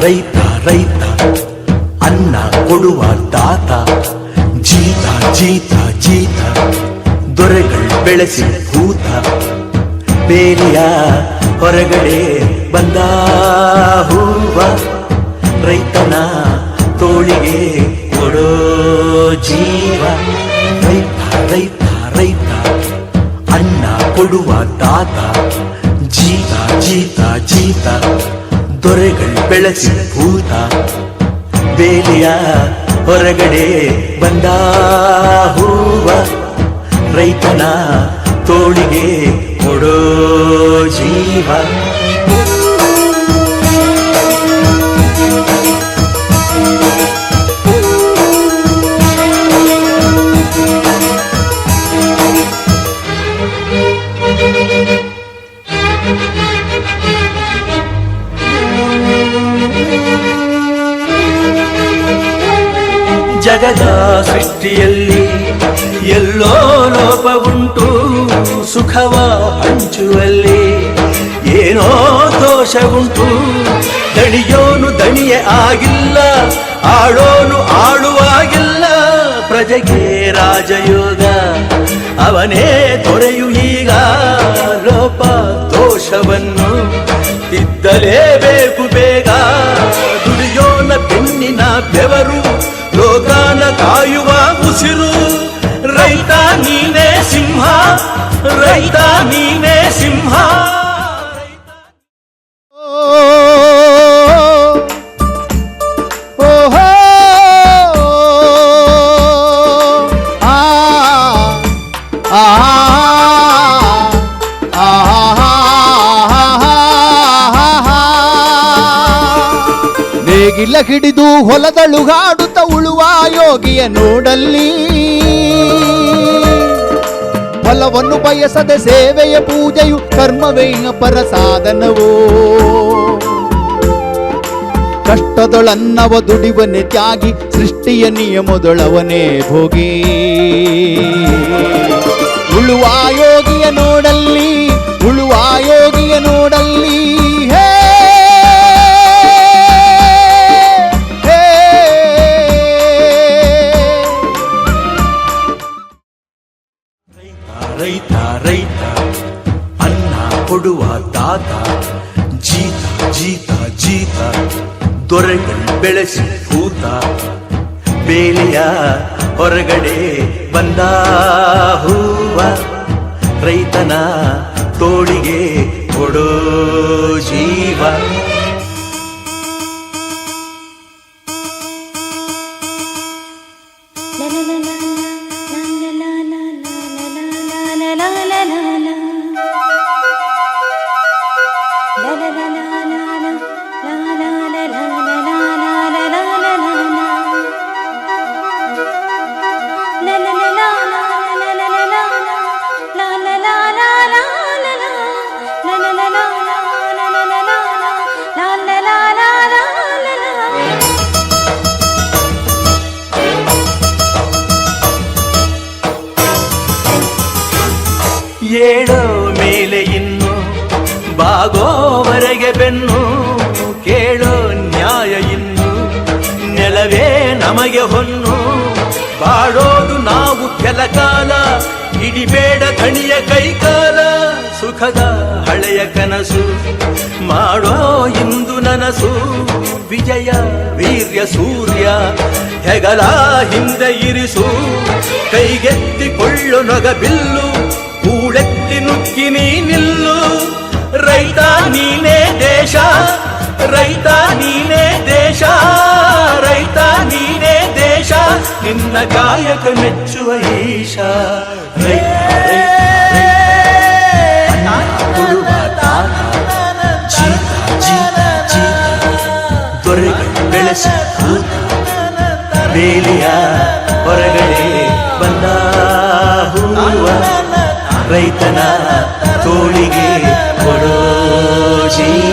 ರೈತ ರೈತ ಅನ್ನ ಕೊಡುವ ತಾತ, ಜೀತ ಜೀತ ಜೀತ ದೊರೆಗಳು ಬೆಳೆಸಿ ಭೂತ, ಬೇಲಿಯ ಹೊರಗಡೆ ಬಂದ ಹೂವ, ರೈತನ ತೋಳಿಗೆ ಕೊಡೋ ಜೀವ. ರೈತ ರೈತ ರೈತ ಅನ್ನ ಕೊಡುವ ತಾತ, ಜೀತ ಜೀತ ಜೀತ ದೊರೆಗಳು ಬೆಳೆಸಿ ಭೂತ, ಬೇಲಿಯ ಹೊರಗಡೆ ಬಂದ ಹೂವ, ರೈತನ ತೋಳಿಗೆ ಕೊಡೋ ಜೀವ. ಜಗದ ಸೃಷ್ಟಿಯಲ್ಲಿ ಎಲ್ಲೋ ಲೋಪ ಉಂಟು, ಸುಖವ ಹಂಚುವಲ್ಲಿ ಏನೋ ದೋಷ ಉಂಟು. ದಣಿಯೋನು ದಣಿಯೇ ಆಗಿಲ್ಲ, ಆಳೋನು ಆಳುವಾಗಿಲ್ಲ, ಪ್ರಜೆಗೆ ರಾಜಯೋಗ ಅವನೇ ದೊರೆಯು ಈಗ. ಲೋಪ ದೋಷವನ್ನು ತಿದ್ದಲೇಬೇಕು ಬೇಗ, ದುಡಿಯೋನ ಬೆನ್ನಿನ ಬೆವರು ಲೋಕಾನ ಕಾಯುವ ಉಸಿರು. ರೈತ ನೀನೇ ಸಿಂಹ, ರೈತ ನೀನೇ ಸಿಂಹ. ನೇಗಿಲ ಹಿಡಿದು ಹೊಲದಳುಗಾಡುತ್ತ ಉಳುವ ಯೋಗಿಯ ನೋಡಲ್ಲಿ, ಫಲವನ್ನು ಬಯಸದೆ ಸೇವೆಯ ಪೂಜೆಯು ಕರ್ಮವೇ ಪರ ಸಾಧನವೋ. ಕಷ್ಟದೊಳನ್ನವ ದುಡಿವನೆ ತ್ಯಾಗಿ, ಸೃಷ್ಟಿಯ ನಿಯಮದೊಳವನೇ ಭೋಗಿ. ಉಳುವ ಯೋಗಿಯ ನೋಡಲ್ಲಿ, ಉಳುವ ಯೋಗಿಯ ನೋಡಲ್ಲಿ, ಹೇ ರೈತ ರೈತ ಅನ್ನ ಕೊಡುವ ತಾತ, ಜೀತ ಜೀತ ಜೀತ ದೊರೆಗಳು ಬೆಳೆಸಿ ಭೂತ, ಬೇಲಿಯ ಹೊರಗಡೆ ಬಂದ ಹೂವ, ರೈತನ ತೋಳಿಗೆ ಕೊಡೋ ಜೀವ. ಏಳೋ ಮೇಲೆ ಇನ್ನು ಬಾಗೋವರೆಗೆ ಬೆನ್ನು, ಕೇಳೋ ನ್ಯಾಯ ಇನ್ನು ನೆಲವೇ ನಮಗೆ ಹೊನ್ನು. ಬಾಳೋದು ನಾವು ಕೆಲಕಾಲ, ಹಿಡಿಬೇಡ ದಣಿಯ ಕೈಕಾಲ, ಸುಖದ ಹಳೆಯ ಕನಸು ಮಾಡೋ ಇಂದು ನನಸು. ವಿಜಯ ವೀರ್ಯ ಸೂರ್ಯ ಹೆಗಲ ಹಿಂದೆ ಇರಿಸು, ಕೈಗೆತ್ತಿಕೊಳ್ಳು ನೊಗಬಿಲ್ಲು, ಕೂಳೆತ್ತಿ ನುಗ್ಗಿ ನೀ ನಿಲ್ಲು. ರೈತ ನೀನೇ ದೇಶ, ರೈತ ನೀನೇ ದೇಶ, ರೈತ ನೀನೇ ದೇಶ, ನಿನ್ನ ಕಾಯಕ ಮೆಚ್ಚುವ ಈಶ. ರೈತ ಕೊಡುವ ತಾತ, ಜೀತ ಜೀತ ಜೀತ ದೊರೆಗಳು ಬೆಳೆಸಿ ಭೂತ, ಬೇಲಿಯ ಹೊರಗಡೆ ಬಂದ ಹೂವ, ರೈತನ ತೋಳಿಗೆ ಕೊಡೋ ಜೀವ.